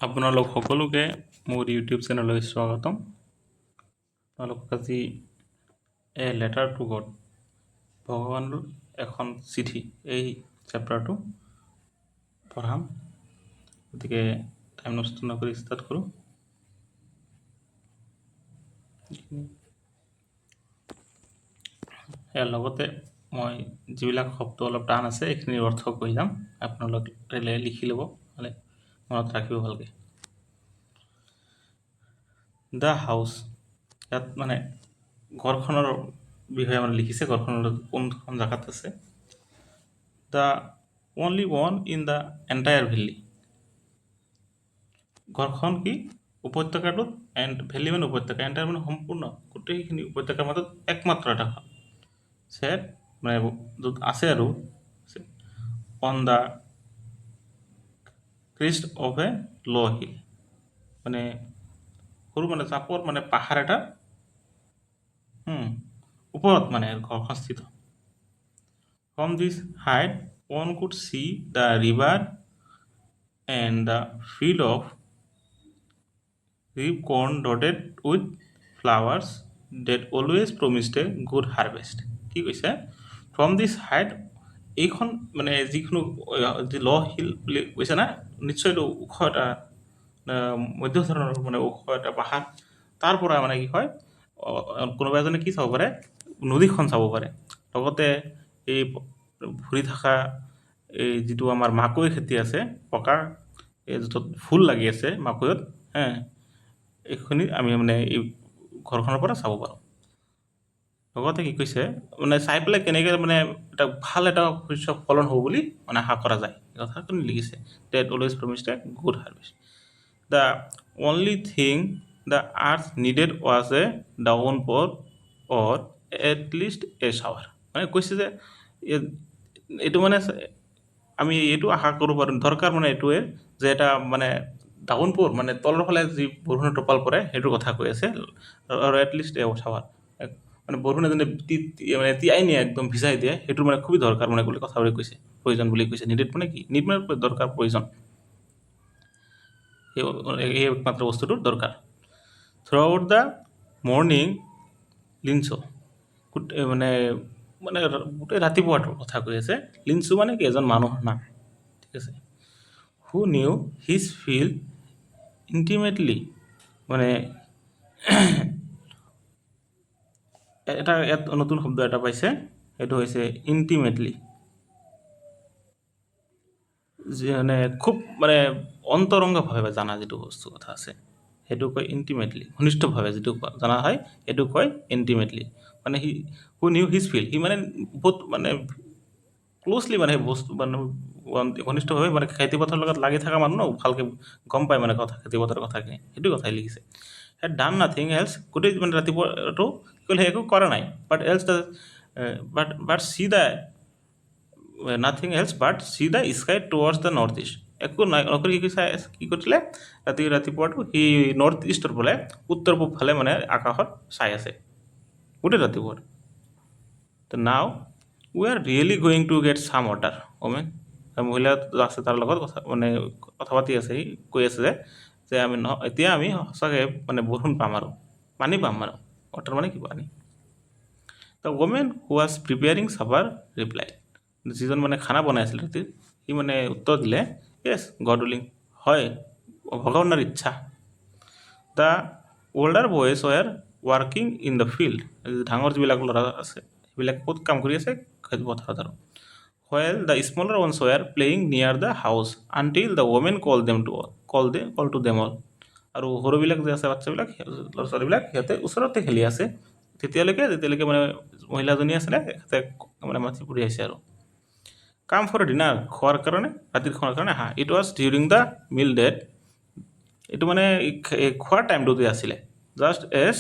আপোনালোক সকলোকে মোৰ ইউটিউব চেনেললৈ স্বাগতম। আপোনালোকক আজি এ লেটাৰ টু গড ভগৱানৰ এখন চিঠি এই চেপ্টাৰটো পঢ়াম। গতিকে টাইম নষ্ট নকৰি ষ্টাৰ্ট কৰোঁ। ইয়াৰ লগতে মই যিবিলাক শব্দ অলপ টান আছে এইখিনিৰ অৰ্থ কৈ যাম, আপোনালোকে লিখি ল'ব, মানে মনত ৰাখিব ভালকৈ। দ্য হাউচ, ইয়াত মানে ঘৰখনৰ বিষয়ে মানে লিখিছে, ঘৰখনৰ কোনখন জেগাত আছে। The only one in the entire valley, ঘৰখন কি উপত্যকাটোত, ভেলী মানে উপত্যকা, এণ্টায়াৰ মানে সম্পূৰ্ণ গোটেইখিনি উপত্যকাৰ মাজত একমাত্ৰ এটা ঘৰ। ছেট মানে য'ত আছে আৰু অন দ্য ক্ৰিষ্ট অফ এ ল' হিল, মানে সৰু মানে চাপৰ মানে পাহাৰ এটা ওপৰত মানে ঘৰখন স্থিত। From this height one could see the river and the field of reap corn dotted with flowers that always promised a good harvest. কি কৈছে? ফ্ৰম দিছ হাইট, এইখন মানে যিকোনো যি ল হিল বুলি কৈছে না, নিশ্চয় এইটো ওখ এটা মধ্য ধৰণৰ মানে ওখ এটা পাহাৰ। তাৰ পৰা মানে কি হয়, কোনোবা এজনে কি চাব পাৰে, নদীখন চাব পাৰে। লগতে এই ভৰি থকা এই যিটো আমাৰ মাকৈ খেতি আছে, পকা এই য'ত ফুল লাগি আছে মাকৈত, এইখিনি আমি মানে এই ঘৰখনৰ পৰা চাব পাৰোঁ। লগতে কি কৈছে, মানে চাই পেলাই কেনেকৈ মানে এটা ভাল এটা শস্য ফলন হ'ব বুলি মানে আশা কৰা যায়, এই কথাখিনি লিখিছে। That always promised a good harvest. The only thing the earth needed was a downpour or at least a shower. মানে কৈছে যে এইটো মানে আমি এইটো আশা কৰিব পাৰোঁ, দৰকাৰ মানে এইটোৱে যে এটা মানে ডাউনপ'ৰ মানে তলৰ ফালে যি বৰষুণৰ টোপাল পৰে সেইটোৰ কথা কৈ আছে, আৰু এটলিষ্ট এ শ্বাৱাৰ, মানে বৰষুণ এজনে মানে তিয়াই নিয়ে, একদম ভিজাই দিয়ে, সেইটো মানে খুবেই দৰকাৰ মানে বুলি কথাবোৰ কৈছে, প্ৰয়োজন বুলি কৈছে। নিডেড মানে কি, নিড মানে দৰকাৰ, প্ৰয়োজন, এই একমাত্ৰ বস্তুটোৰ দৰকাৰ। Through out the morning Lynch, মানে মানে গোটেই ৰাতিপুৱাটোৰ কথা কৈ আছে। লিঞ্চু মানে কি, এজন মানুহৰ নাম, ঠিক আছে। হু নিউ হিজ ফিল্ড ইণ্টিমেটলি, মানে এটা ইয়াত নতুন শব্দ এটা পাইছে, সেইটো হৈছে ইণ্টিমেটলি, মানে খুব মানে অন্তৰংগভাৱে জানা যিটো বস্তু কথা আছে সেইটো কয় ইণ্টিমেটলি, ঘনিষ্ঠভাৱে যিটো জনা হয় সেইটো কয় ইণ্টিমেটলি। মানে সি হু নিউ হিজ ফিল্ড, সি মানে বহুত মানে ক্ল'জলি মানে বস্তু মানে ঘনিষ্ঠভাৱে মানে খেতিপথাৰৰ লগত লাগি থকা মানুহ ন, ভালকৈ গম পায় মানে কথা, খেতিপথাৰৰ কথাখিনি, সেইটো কথাই লিখিছে। হেড ডান নাথিং এলছ, গোটেই মানে ৰাতিপুৱাটো কি ক'লে, একো কৰা নাই, but else the but see the nothing else but see the sky towards the north east, একো নাই নকৰি কি কৰিছিলে, ৰাতিপুৱাটো সি নৰ্থ ইষ্টৰ ফালে, উত্তৰ পূব ফালে মানে আকাশত চাই আছে গোটেই ৰাতিপুৱা। Now we are really going to get some water women, মহিলা আছে তাৰ লগত কথা পাতি আছে, সি কৈ আছে যে আমি এতিয়া আমি সঁচাকৈ মানে বৰষুণ পাম আৰু পানী পাম, আৰু ৱাটাৰ মানে কি, পানী। The woman who was preparing supper reply, যিজন মানে খানা বনাই আছিল ৰাতি, সি মানে উত্তৰ দিলে, য়েছ গড উইলিং, হয় ভগৱানৰ ইচ্ছা। The older boys were working in the field, ডাঙৰ যিবিলাক ল'ৰা আছে সেইবিলাক ক'ত কাম কৰি আছে, খেতিপথাৰত আৰু। হোৱেল দ্য স্মলাৰ ওৱানছ ৱেৰ প্লেয়িং নিয়াৰ the house until the women call to them all, আৰু সৰুবিলাক যে আছে বাচ্চাবিলাক, ল'ৰা ছোৱালীবিলাক, সিহঁতে ওচৰতে খেলি আছে যেতিয়ালৈকে মানে মহিলাজনী আছিলে সিহঁতে মানে মাতি পৰি আহিছে আৰু। কাম ফৰ ডিনাৰ, খোৱাৰ কাৰণে, ৰাতিৰ খোৱাৰ কাৰণে আহা। It was during the meal that, এইটো মানে খোৱাৰ টাইমটোতে আছিলে। Just as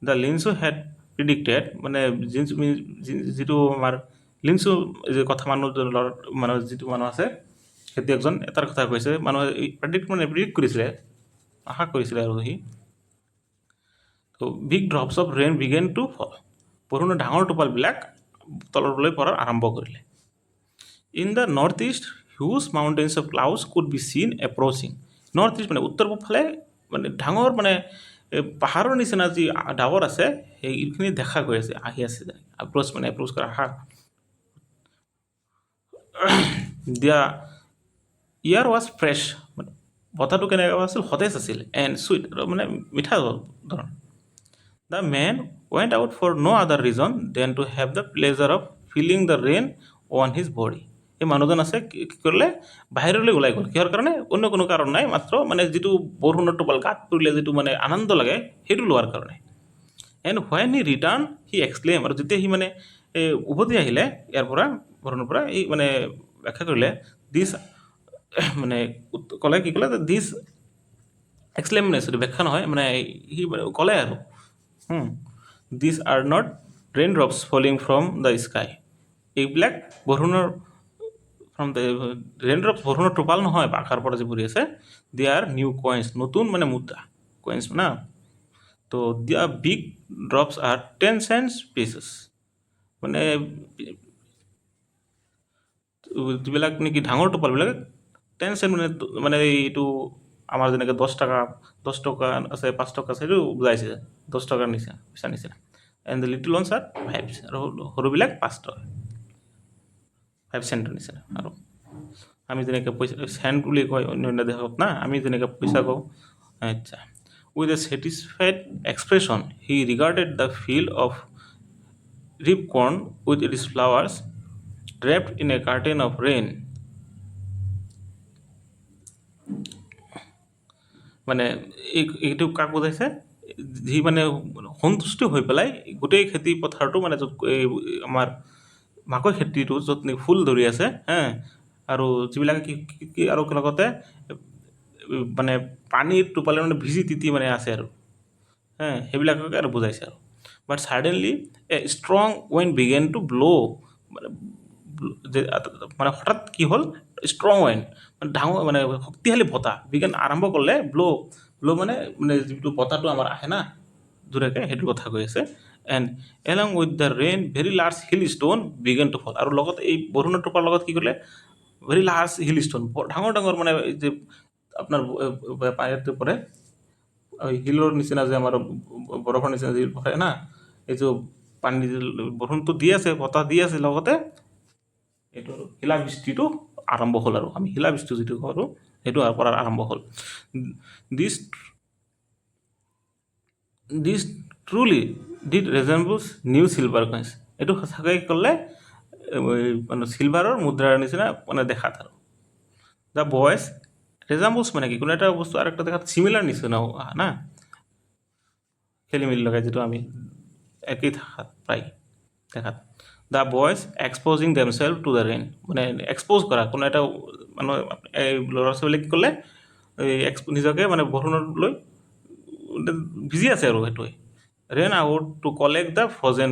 the Lencho had predicted, মানে যিটো আমাৰ লিঞ্চু যে কথা মানুহ যিটো মানুহ আছে, খেতিয়কজন এটাৰ কথা কৈছে, মানুহে প্ৰিডিক্ট কৰিছিলে, আশা কৰিছিলে আৰু সি। Big drops of rain began to fall, বৰষুণৰ ডাঙৰ টোপালবিলাক তললৈ পৰাৰ আৰম্ভ কৰিলে। In the north east huge mountains of clouds could be seen approaching, north east মানে উত্তৰ পূব ফালে মানে ডাঙৰ মানে পাহাৰৰ নিচিনা যি ডাৱৰ আছে সেইখিনি দেখা গৈ আছে আহি আছে এপ্ৰ'চ কৰা আহা দিয়া ইয়াৰ ৱাজ ফ্ৰেছ মানে বতাহটো কেনেকুৱা আছিল সতেজ আছিল এণ্ড চুইট মানে মিঠা ধৰণৰ the man went out for no' other reason than to have the pleasure of feeling the rain on his body এই মানুহজন আছে কি কৰিলে বাহিৰলৈ ওলাই গ'ল কিহৰ কাৰণে অন্য কোনো কাৰণ নাই মাত্ৰ মানে যিটো বৰষুণৰ টোপাল গাত পৰিলে যিটো মানে আনন্দ লাগে সেইটো লোৱাৰ কাৰণে এণ্ড হোৱেন হি ৰিটাৰ্ণ হি এক্সক্লেইম আৰু যেতিয়া সি মানে উভতি আহিলে ইয়াৰ পৰা বৰষুণৰ পৰা এই মানে ব্যাখ্যা কৰিলে দিছ মানে ক'লে কি ক'লে দিছ এক্সক্লেমনেছ এইটো ব্যাখ্যা নহয় মানে সি ক'লে আৰু these are not rain drops falling from the sky এইবিলাক বৰষুণৰ ফ্ৰম দ্য ৰেইন ড্ৰপছ বৰষুণৰ টোপাল নহয় আকাশৰ পৰা যি পৰি আছে দে আৰ নিউ কইন্স নতুন মানে মুদ্ৰা কইন্স না তো দিয়া big drops R 10 cents pieces মানে যিবিলাক নেকি ডাঙৰ টোপালবিলাক 10 চেণ্ট মানে এইটো আমাৰ যেনেকৈ 10 টকা আছে 5 টকা আছে সেইটো বুজাইছে 10 টকাৰ নিচিনা পইচা নিচিনা এণ্ড দ্য লিটিল ওৱানছ আৰ 5 আৰু সৰুবিলাক 5 টকা 5 চেণ্টৰ নিচিনা আৰু আমি যেনেকৈ পইচা চেণ্ট বুলি কয় অন্য দেশত না আমি যেনেকৈ পইচা কওঁ আচ্ছা with a satisfied expression he regarded the field of ripe corn with its flowers draped in a curtain of rain মানে এইটো কাক বুজাইছে যি মানে সন্তুষ্ট হৈ পেলাই গোটেই খেতি পথাৰটো মানে য'ত আমাৰ মাকৈ খেতিটো য'ত নেকি ফুল ধৰি আছে আৰু যিবিলাকে কি আৰু লগতে মানে পানীৰ টোপালে মানে ভিজি তিতি মানে আছে আৰু সেইবিলাককে আৰু বুজাইছে আৰু but suddenly a strong wind began to blow' মানে হঠাৎ কি হ'ল ষ্ট্ৰং ৱেণ্ড মানে ডাঙৰ মানে শক্তিশালী বতাহ বিজ্ঞান আৰম্ভ কৰিলে ব্ল' মানে যিটো বতাহটো আমাৰ আহে না জোৰেকৈ সেইটো কথা কৈ আছে and along with the rain very large hail stone began to fall আৰু লগতে এই বৰষুণৰ টোপাৰ লগত কি কৰিলে ভেৰি লাৰ্জ হিল ষ্ট'ন ডাঙৰ ডাঙৰ মানে যে আপোনাৰ পানীটো পৰে হিলৰ নিচিনা যে আমাৰ বৰফৰ নিচিনা যি পৰে না এইটো পানী বৰষুণটো দি আছে বতাহ দি আছে লগতে এইটো শিলাবৃষ্টিটো আৰম্ভ হ'ল আৰু আমি শিলাবৃষ্টি যিটো কৰোঁ সেইটো পৰা আৰম্ভ হ'ল দিছ ট্ৰুলি ডিড ৰেজেম্বলছ নিউ চিলভাৰ কইন্স এইটো সঁচাকৈ ক'লে মানে চিলভাৰৰ মুদ্ৰাৰ নিচিনা মানে দেখাত আৰু দ্য বয়েজ ৰেজাম্বলছ মানে কি কোনো এটা বস্তু আৰু একটা দেখাত চিমিলাৰ নিচিনা না খেলি মেলি লগাই যিটো আমি একেই থাকাত প্ৰায় দেখাত the boys exposing themselves to the rain মানে এক্সপ'জ কৰা কোনো এটা মানে এই ল'ৰা ছোৱালীক ক'লে নিজকে মানে বৰষুণলৈ ভিজি আছে আৰু সেইটোৱে ran out to collect the frozen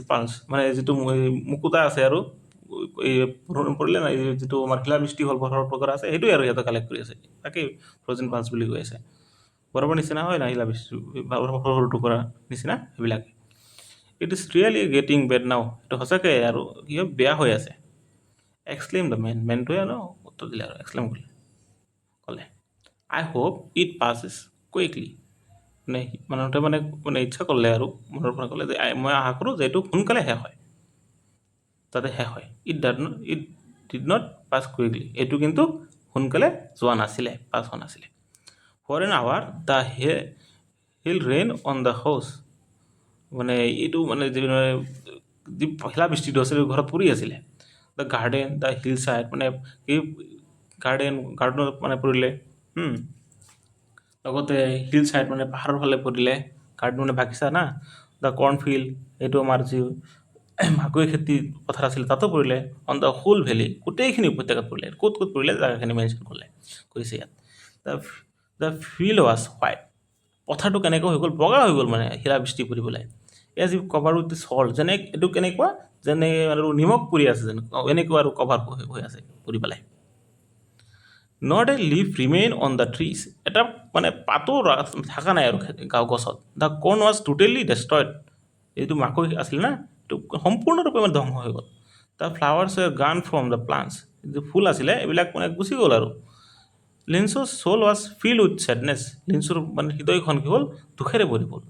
pearls মানে যিটো মুকুতা আছে আৰু এই বৰষুণ পৰিলে না এই যিটো আমাৰ শিলাবৃষ্টি হ'ল বৰফৰ টুকুৰা আছে সেইটোৱে আৰু সিহঁতে কালেক্ট কৰি আছে তাকেই ফ্ৰজেন পাল্ছ বুলি কৈ আছে বৰফৰ নিচিনা হয় না শিলাবৃষ্টি সৰু টুকুৰা নিচিনা সেইবিলাকে it is really getting bed now এইটো সঁচাকৈ আৰু কি হয় বেয়া হৈ আছে এক্সক্লেইম দ্য মেনটোৱে আৰু উত্তৰ দিলে আৰু এক্সক্লেইম কৰিলে ক'লে আই হোপ ইট পাছেছ কুইকলি মানে মানুহটোৱে মানে ইচ্ছা কৰিলে আৰু মনৰ পৰা ক'লে যে মই আশা কৰোঁ যে এইটো সোনকালে শেষ হয় যাতে শেষ হয় it did not pass quickly এইটো কিন্তু সোনকালে যোৱা নাছিলে পাছ হোৱা নাছিলে for an hour the hail rain on the house মানে এইটো মানে যি শিলাবৃষ্টিটো আছিলে ঘৰত পৰি আছিলে the garden the hillside মানে এই গাৰ্ডেনত মানে পৰিলে লগতে হিল চাইড মানে পাহাৰৰ ফালে পৰিলে গাৰ্ডেন মানে বাগিচা না দ্য কৰ্ণফিল্ড এইটো আমাৰ যি মাকৈ খেতি পথাৰ আছিলে তাতো পৰিলে অন দ্য হোল ভেলী গোটেইখিনি উপত্যকাত পৰিলে ক'ত পৰিলে জেগাখিনি মেনশ্যন কৰিছে ইয়াত দ্য ফিল্ড ৱাজ হোৱাইট পথাৰটো কেনেকৈ হৈ গ'ল বগা হৈ গ'ল মানে শিলাবৃষ্টি পৰি পেলাই এয়া যি কভাৰ উইথ চল্ট যেনে এইটো কেনেকুৱা যেনে আৰু নিমখ পৰি আছে যেন এনেকুৱা আৰু কভাৰ হৈ আছে পৰি পেলাই not a leaf remain on the trees এটা মানে পাতো থকা নাই আৰু গাঁও গছত the corn was totally destroyed এইটো মাকৈ আছিল না এইটো সম্পূৰ্ণৰূপে মানে ধ্বংস হৈ গ'ল দ্য ফ্লাৱাৰ্ছ গান ফ্ৰম দ্য প্লাণ্টছ যিটো ফুল আছিলে এইবিলাক মানে গুচি গ'ল আৰু লিঞ্চৰ soul was filled with sadness. লিঞ্চৰ মানে হৃদয়খন কি হ'ল দুখেৰে ভৰি গ'ল।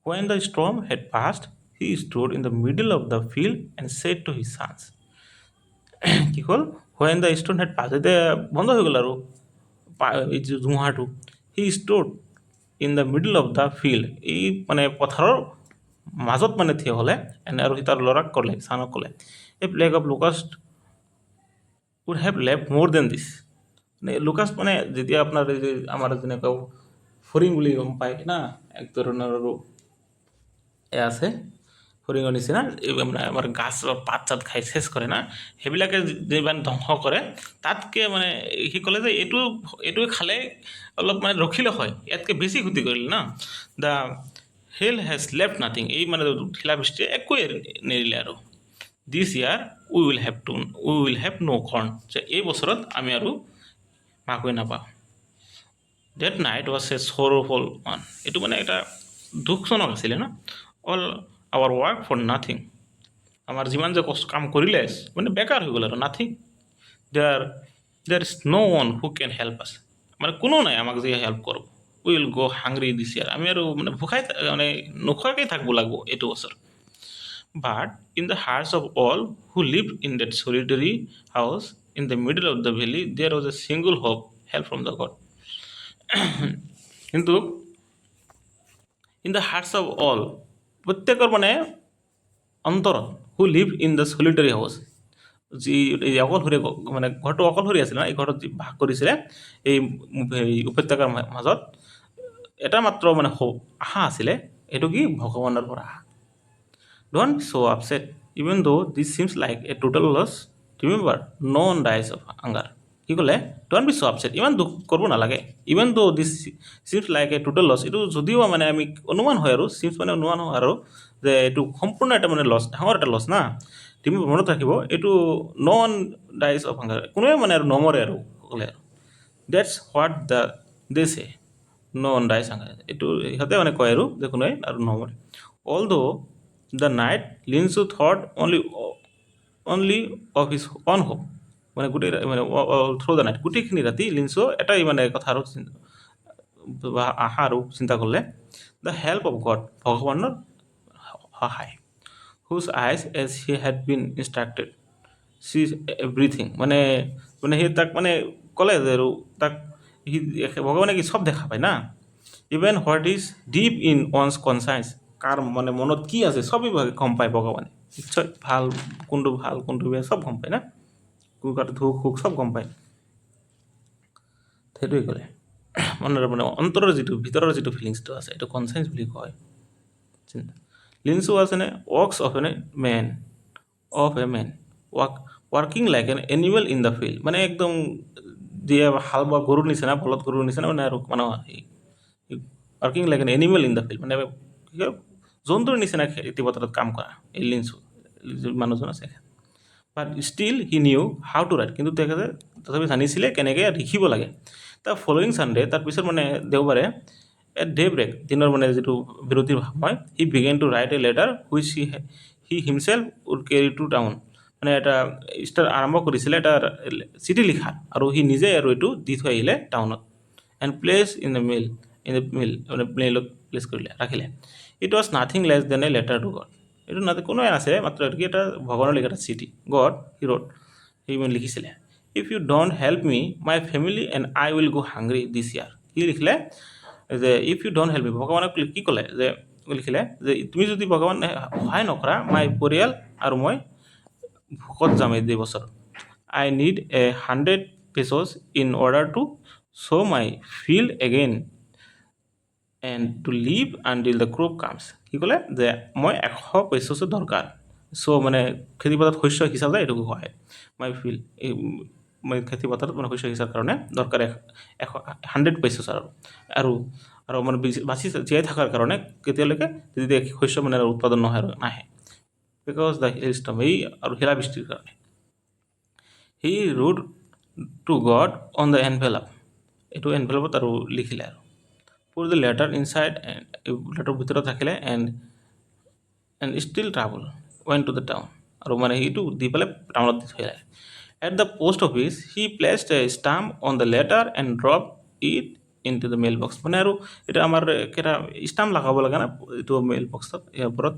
When the storm had passed, he stood in the middle of the field and said to his sons, কি হ'ল when the storm had passed, এতিয়া বন্ধ হৈ গ'ল আৰু এই যে ধুমুহাটো, he stood in the middle of the field, এই মানে পথাৰৰ মাজত মানে থিয় হ'লে আৰু সি তাৰ ল'ৰাক ক'লে, চানক ক'লে, a plague of locust would have left more than this. মানে লুকাছ মানে যেতিয়া আপোনাৰ এই যে আমাৰ যেনেকুৱা ফৰিং বুলি গম পায় না, এক ধৰণৰ আৰু আছে ফৰিঙৰ নিচিনা, এই মানে আমাৰ গাছৰ পাত চাত খাই চেচ কৰে না, সেইবিলাকে যিমান ধ্বংস কৰে তাতকৈ মানে সি ক'লে যে এইটোৱে খালে অলপ মানে ৰখিলে হয়, ইয়াতকৈ বেছি ক্ষতি কৰিলে না। The hell has left nothing, এই মানে শিলাবৃষ্টিয়ে একোৱে নেৰিলে আৰু। দিছ ইয়াৰ উই উইল হেভ ন' কৰ্ণ, যে এই বছৰত আমি আৰু মাকৈ নাপাওঁ। That night was a sorrowful one, এইটো মানে এটা দুখজনক আছিলে ন। All our work for nothing, আমাৰ যিমান যে কাম কৰিলে মানে বেকাৰ হৈ গ'ল আৰু nothing. There is no' one who can help us, মানে কোনো নাই আমাক যে হেল্প কৰক। উইল গ' হাংৰি দিছ ইয়াৰ, আমি আৰু মানে মানে নোখোৱাকৈ থাকিব লাগিব এইটো বছৰ। But in the hearts of all who lived in that solitary house in the middle of the valley, there was a single hope, help from the God. কিন্তু in the hearts of all, প্ৰত্যেকৰ মানে অন্তৰত, who live in the solitary house, যি এই অকলশৰীয়া মানে ঘৰটো অকলশৰীয়া আছিলে না, এই ঘৰত যি বাস কৰিছিলে এই উপত্যকাৰ মাজত, এটা মাত্ৰ মানে আশা আছিলে, এইটো কি ভগৱানৰ পৰা আশা। Don't be so upset, even though this seems like a total loss. Remember, no one dies of hunger. কি ক'লে? Don't be so upset, ইমান দুখ কৰিব নালাগে। Even though this seems like a total loss, এইটো যদিও মানে আমি অনুমান হয় আৰু seems মানে অনুমান হয় আৰু যে এইটো সম্পূৰ্ণ এটা মানে লছ, ডাঙৰ এটা লছ না। তুমি মনত ৰাখিব, এইটো no one dies of hunger, কোনোৱে মানে আৰু নমৰে আৰু ক'লে। That's what they say, no one dies hunger, এইটো ইহঁতে মানে কয় আৰু যে কোনোৱে আৰু নমৰে। Although the night, Linsu thought only of his own hope, মানে গোটেই মানে থ্ৰু দ্য নাইট, গোটেইখিনি ৰাতি লিঞ্চো এটাই মানে কথা আৰু আশা আৰু চিন্তা কৰিলে, দ্য হেল্প অফ গড, ভগৱানৰ সহায়। Whose eyes as he had been instructed see everything, মানে সি তাক মানে ক'লে যে আৰু তাক সি ভগৱানে কি চব দেখা পায় না। Even what is deep in one's conscience, কাৰ মানে মনত কি আছে চবেই গম পায় ভগৱানে, নিশ্চয় ভাল কোনটো বেয়া চব গম পায় না, কোনোবাটো ধুক সুখ চব গম পায়। সেইটোৱে ক'লে মনৰ মানে অন্তৰৰ যিটো ভিতৰৰ যিটো ফিলিংছটো আছে এইটো কনচায়েন্স বুলি কয়। Lencho was works of a man working like an animal in the field, মানে একদম দিয়ে হাল বোৱা গৰুৰ নিচিনা, বলদ গৰুৰ নিচিনা মানে আৰু মানে working like an animal in the field, মানে কি কয় জন্তুৰ নিচিনা খেতি পথাৰত কাম কৰা এই লিঞ্চু মানুহজন আছে। But still he knew how to write, কিন্তু তেখেতে তথাপি জানিছিলে কেনেকৈ লিখিব লাগে। তাৰ ফল'য়িং ছানডে, তাৰপিছত মানে দেওবাৰে, এট ডে ব্ৰেক, দিনৰ মানে যিটো বিৰতিৰ সময়, he began to write a letter which he himself would carry to town, মানে এটা আৰম্ভ কৰিছিলে এটা চিঠি লিখা, আৰু সি নিজে আৰু এইটো দি থৈ আহিলে টাউনত। And place in the mail মানে মেইলত প্লেচ কৰিলে, ৰাখিলে। It was nothing less than a letter to God, এইটো কোনোৱে নাছিলে মাত্ৰ কি এটা ভগৱানৰ লিখা এটা চিঠি, গড হি ৰোড, সি মানে লিখিছিলে। If you don't help me my family and I will go' hungry this year, কি লিখিলে যে if you don't help me, ভগৱানক কি ক'লে যে লিখিলে যে তুমি যদি ভগৱান সহায় নকৰা, মাই পৰিয়াল আৰু মই ভোকত যাম এই 2 বছৰ। I need 100 pesos in order to sow' my field again and to live until the crop comes, কি ক'লে যে মই 100 pesos দৰকাৰ, চ' মানে খেতিপথাৰত শস্য সিঁচা যায়, এইটো হয় মাই ফিল্ড, এই মই খেতিপথাৰত মানে শস্য সিঁচাৰ কাৰণে দৰকাৰ 100 pesos আৰু মানে বাচি জীয়াই থকাৰ কাৰণে কেতিয়ালৈকে যেতিয়া শস্য মানে উৎপাদন নহয় আৰু নাহে, বিকজ দ্য হিলষ্টম, এই আৰু শিলাবৃষ্টিৰ কাৰণে। He wrote to God on the envelope, এইটো এনভেলপত আৰু লিখিলে আৰু put the letter inside, letter ভিতৰত ৰাখিলে। And still travel went to the town, আৰু মানে সেইটো দি পেলাই টাউনত দি থৈ আহিলে। At the post office, he placed a stamp on the letter and dropped it into the mailbox. মানে আৰু এটা আমাৰ কেইটা ষ্টাম্প লগাব লাগে না এইটো মেইল বক্সত ইয়াৰ ওপৰত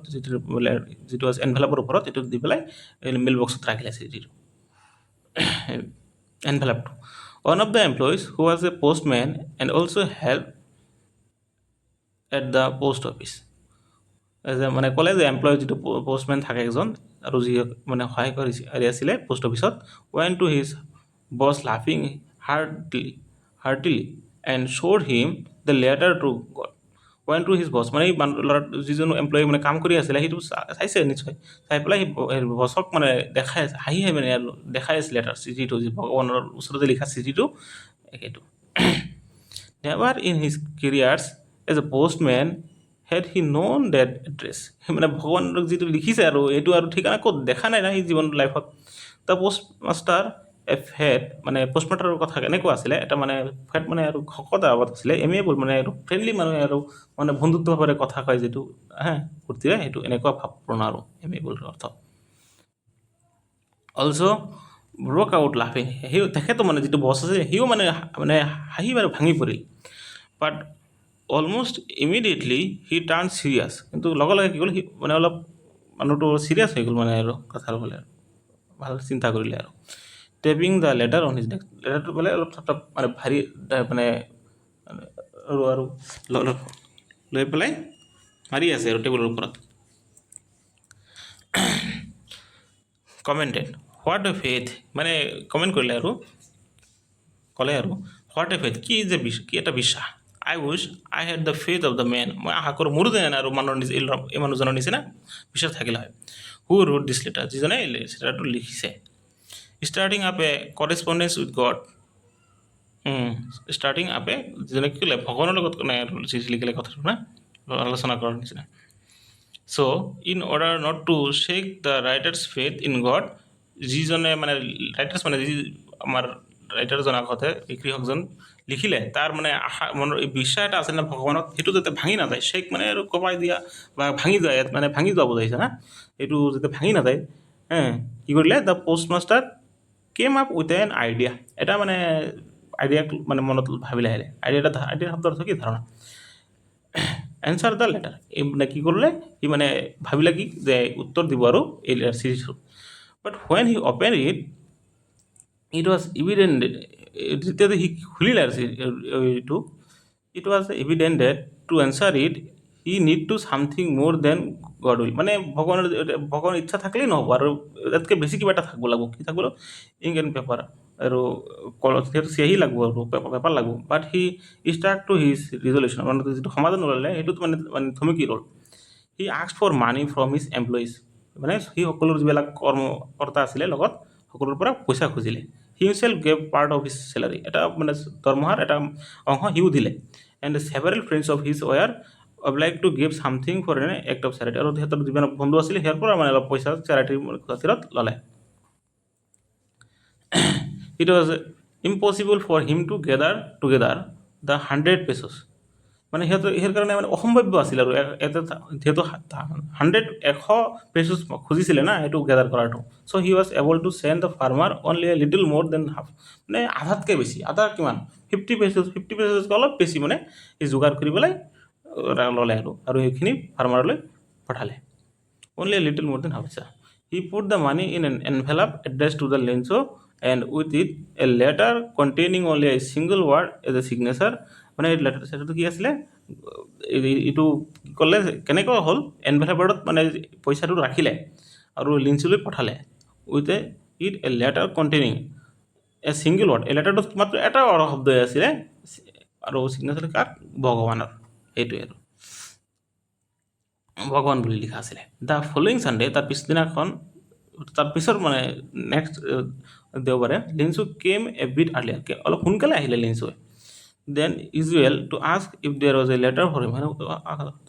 যিটো আছে এনভেলপৰ ওপৰত এইটো দি পেলাই মেইল বক্সত ৰাখিলে চিঠিটো এনভেলপটো one of the employees who was a postman and also helped at the post office মানে ক'লে যে এমপ্লয় যিটো পষ্টমেন থাকে এজন আৰু যি মানে সহায় কৰি আছিলে পোষ্ট অফিচত ৱেন টু হিজ বছ লাফিং heartily and showed him the letter to God when to his boss মানে এই ল'ৰা যিজন এমপ্লয়ী মানে কাম কৰি আছিলে সেইটো চাইছে নিশ্চয় চাই পেলাই সেই বছক মানে দেখাই আছে হাঁহি মানে দেখাই আছিলে এটা চিঠিটো যি ভগৱানৰ ওচৰতে লিখা চিঠিটো একেইটো never in his careers as a postman had he known that address মানে ভগৱানক যিটো লিখিছে আৰু এইটো আৰু ঠিকনা ক'ত দেখা নাই না সি জীৱন লাইফত the post master F head মানে পোষ্ট মাষ্টাৰৰ কথা কেনেকুৱা আছিলে এটা মানে ফেট মানে আৰু শকত আগত আছিলে এমেবল মানে আৰু ফ্ৰেণ্ডলি মানুহে আৰু মানে বন্ধুত্বভাৱে কথা কয় যিটো ফূৰ্তিৰে সেইটো এনেকুৱা ভাৱপূৰ্ণ আৰু এমেবলৰ অৰ্থ অলছ' ব্ৰক আউট লাফিং সেই তেখেতো মানে যিটো বছ আছে সিও মানে মানে হাঁহি বাৰু ভাঙি পৰিল বাট অলমষ্ট ইমিডিয়েটলি সি টাৰ্ণ ছিৰিয়াছ কিন্তু লগে লগে কি হ'ল সি মানে অলপ মানুহটো ছিৰিয়াছ হৈ গ'ল মানে আৰু কথাৰ ফালে ভাল চিন্তা কৰিলে আৰু tapping the letter on his desk লেটাৰটো বোলে অলপ মানে ভাৰী মানে আৰু লৈ পেলাই মাৰি আছে আৰু টেবুলৰ ওপৰত কমেণ্টেড হোৱাট এ ফেথ মানে কমেণ্ট কৰিলে আৰু ক'লে আৰু হোৱাট এ ফেথ কি যে কি এটা বিশ্বাস I wish I had the faith of the man মই আশা কৰোঁ মোৰো যেন আৰু মানুহৰ এই মানুহজনৰ নিচিনা বিশ্বাস থাকিলে হয় হু ৰোড দিছ লেটাৰ যিজনে এই লেটাৰটো লিখিছে starting up a correspondence with God starting আপে যিজনে কি ক'লে ভগৱানৰ লগত মানে চিঠি লিখিলে কথাটো না আলোচনা কৰাৰ নিচিনা so' in order not to shake the writer's faith in God যিজনে মানে ৰাইটাৰ্ছ মানে যি আমাৰ ৰাইটাৰজন আগতে এই কৃষকজন লিখিলে তাৰ মানে আশা মনৰ এই বিশ্বাস এটা আছে না ভগৱানত সেইটো যাতে ভাঙি নাযায় শ্বেক মানে আৰু কমাই দিয়া বা ভাঙি যায় মানে ভাঙি যোৱা বুজাইছে না এইটো যাতে ভাঙি নাযায় কি কৰিলে the post master came up with an idea এটা মানে আইডিয়া মানে মনত ভাবিলে আহিলে আইডিয়া শব্দৰ অৰ্থ কি ধাৰণা এনচাৰ দ্য লেটাৰ এই মানে কি কৰিলে সি মানে ভাবিলে কি যে উত্তৰ দিব আৰু এই চিৰিজটো but when he open it was evident যেতিয়া সি খুলিলে আৰু এইটো it was evident that to answer it he need to something more than God will মানে ভগৱানৰ ইচ্ছা থাকিলেই নহ'ব আৰু তাতকৈ বেছি কিবা এটা থাকিব লাগিব কি থাকিব ইংক এণ্ড পেপাৰ আৰু যিহেতু চিয়াহী লাগিব আৰু পেপাৰ লাগিব বাট সি ষ্টাৰ্ট টু হিজ ৰিজলিউশ্যন মানে যিটো সমাধান ওলালে সেইটোত মানে থমকি ৰ'ল সি ask for money from his employees মানে সি সকলো যিবিলাক কৰ্মকৰ্তা আছিলে লগত সকলোৰ পৰা পইচা খুজিলে he himself gave part of his salary এটা মানে দৰমহাৰ এটা অংশ সিও দিলে and several friends of his were oblige to give something for an act of charity আৰু সিহঁতৰ যিমান বন্ধু আছিলে সিহঁৰ পৰা মানে অলপ পইচা চেৰিটিৰ খাতিৰত ল'লে it was impossible for him to gather together the 100 pesos মানে সিহঁৰ কাৰণে মানে অসম্ভাৱ্য আছিল আৰু যিহেতু 100 পেচোছ খুজিছিলে না সেইটো গেডাৰ কৰাটো so' he was able to send the farmer only a little more than half মানে আধাতকৈ বেছি আধা কিমান 50 পেচোছকৈ অলপ বেছি মানে সি যোগাৰ কৰি পেলাই ল'লে আৰু সেইখিনি ফাৰ্মাৰলৈ পঠালে only a little more than half he put the money in an envelope address to the Lencho and with it a letter containing only a single word as a signature মানে এই লেটাৰটো কি আছিলে এইটো কি ক'লে কেনেকৈ হ'ল এনভেলপত মানে পইচাটো ৰাখিলে আৰু লিঞ্চলৈ পঠালে with it a letter containing A single word এই লেটাৰটোত মাত্ৰ এটা শব্দই আছিলে আৰু চিগনেচাৰ কাৰ ভগৱানৰ সেইটোৱে আৰু ভগৱান বুলি লিখা আছিলে দ্য ফলোয়িং ছানডে তাৰ পিছদিনাখন তাৰ পিছত মানে নেক্সট দেওবাৰে লিঞ্চু কেম এ বিট আৰ্লিয়াৰ অলপ সোনকালে আহিলে লিঞ্চুৱে than usual to ask if there was a letter for him মানে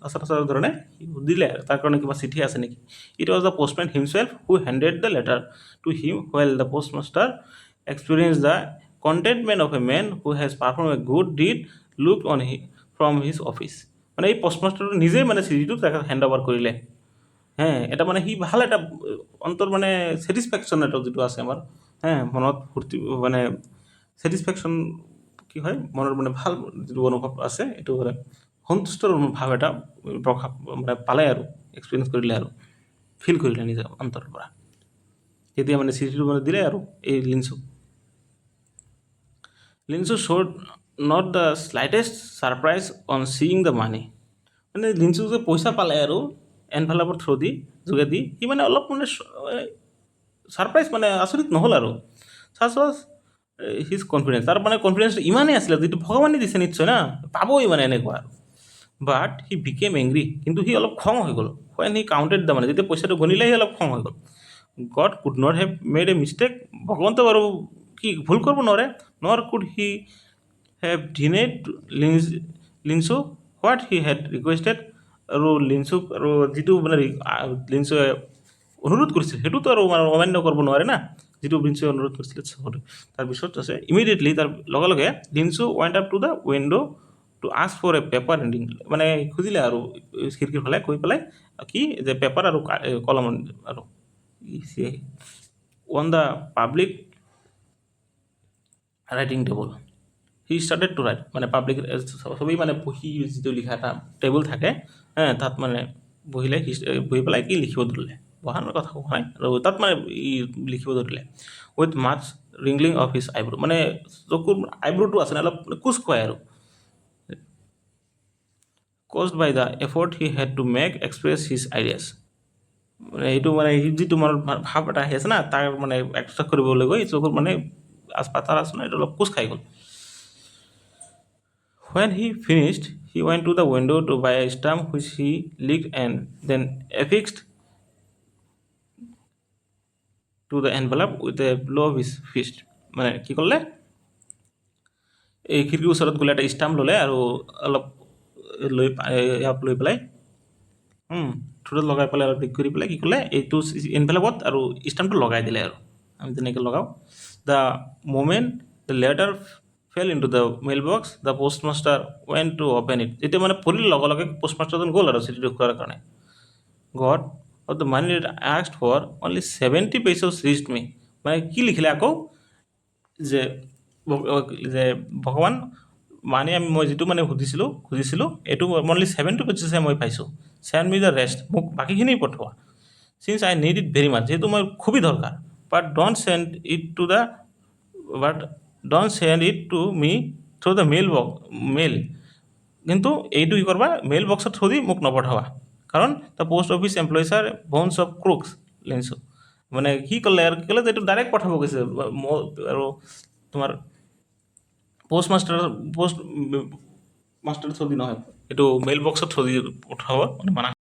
আচাৰ ধৰণে সুধিলে তাৰ কাৰণে কিবা চিঠি আছে নেকি it was the postman himself who handed the letter to him well the post master experience the contentment of a man who has perform a good deed look on from his office মানে এই post মাষ্টাৰটো নিজেই মানে চিঠিটো তেখেত hand over কৰিলে এটা মানে সি ভাল এটা অন্তৰ মানে ছেটিছফেকশ্যন এটা যিটো আছে আমাৰ মনত ফূৰ্তি মানে ছেটিছফেকশ্যন কি হয় মনৰ মানে ভাল যিটো অনুভৱ আছে এইটো মানে সন্তুষ্টৰ ভাৱ এটা প্ৰকাশ মানে পালে আৰু এক্সপিৰিয়েঞ্চ কৰিলে আৰু ফিল কৰিলে নিজৰ অন্তৰৰ পৰা তেতিয়া মানে চিঠিটো মানে দিলে আৰু এই Lencho showed not the slightest surprise on seeing the money মানে লিঞ্চু যে পইচা পালে আৰু এনভেলপৰ থ্ৰু দি যোগেদি সি মানে অলপ মানে ছাৰপ্ৰাইজ মানে আচৰিত নহ'ল আৰু চাচ ৱাজ হিজ কনফিডেঞ্চ তাৰ মানে কনফিডেঞ্চটো ইমানেই আছিলে যিটো ভগৱানে দিছে নিশ্চয় না পাবই মানে এনেকুৱা আৰু বাট সি বিকেম এংগ্ৰি কিন্তু সি অলপ খং হৈ গ'ল ৱেন হি কাউণ্টেড দ্য মানে যেতিয়া পইচাটো গণিলে সি অলপ খং হৈ গ'ল God could not have made a mistake ভগৱন্ত বাৰু কি ভুল কৰিব নোৱাৰে nor could he have denied Lencho what he had requested আৰু লিঞ্চুক আৰু যিটো মানে লিঞ্চুৱে অনুৰোধ কৰিছিল সেইটোতো আৰু মানে অমান্য কৰিব নোৱাৰে না যিটো লিঞ্চুৱে অনুৰোধ কৰিছিলে চবতে তাৰপিছত আছে ইমিডিয়েটলি তাৰ লগে লগে Lencho went up to the window' to ask for a paper and ink মানে খুজিলে আৰু খিৰিকীৰ ফালে কৈ পেলাই কি যে পেপাৰ আৰু কলম আৰু on the public writing table he started to write মানে পাব্লিক চবেই মানে বহি যিটো লিখা এটা টেবুল থাকে তাত মানে বহিলে বহি পেলাই কি লিখিব ধৰিলে বহানৰ কথা কোৱা নাই আৰু তাত মানে ই লিখিব ধৰিলে with much wrinkling of his eyebrow মানে চকুৰ আইব্ৰটো আছে অলপ কোচ খুৱাই আৰু caused by the effort he had to make express his ideas মানে এইটো মানে যিটো মনত ভাৱ এটা আহি আছে না তাৰ মানে এক্সপ্ৰেছ কৰিবলৈ গৈ চকুৰ মানে আচপাতাৰ আছে না এইটো অলপ কোচ খাই গ'ল When he finished, he went to the window to buy a stamp which he licked and then affixed to the envelope with a blow of his fist. মানে কি কৰিলে এই খিৰিকীৰ ওচৰত গ'লে এটা ষ্টাম্প ল'লে আৰু অলপ ইয়াক লৈ পেলাই ঠোঁটত লগাই পেলাই অলপ দিক কৰি পেলাই কি কৰিলে এইটো এনভেলপত আৰু ষ্টাম্পটো লগাই দিলে আৰু আমি তেনেকৈ লগাওঁ the moment the letter fell into the mail box the postmaster ৱেন টু অ'পেন ইট যেতিয়া মানে পঢ়িলে লগে লগে পোষ্টমাষ্টাৰজন গ'ল আৰু চিঠিটো খোৱাৰ কাৰণে God of the money that asked for only 70 pesos reached me মানে কি লিখিলে আকৌ যে ভগৱান মানে মই যিটো মানে খুজিছিলোঁ এইটো অনলি 70 পেচেছহে মই পাইছোঁ চেণ্ড মি দ্য ৰেষ্ট মোক বাকীখিনি পঠোৱা since I need it very much যিহেতু মই খুবেই দৰকাৰ but don't send it to me through the mail কিন্তু এইটো কি কৰবা মেইল বক্সৰ থ্ৰু দি মোক নপঠাবা কাৰণ the post office employees are bunch of crooks Lencho মানে কি ক'লে আৰু কি ক'লে যে এইটো ডাইৰেক্ট পঠাব গৈছে আৰু তোমাৰ পোষ্ট মাষ্টাৰ থ্ৰু দি নহয় এইটো মেইল বক্সৰ থ্ৰু দি পঠাব মানে মানা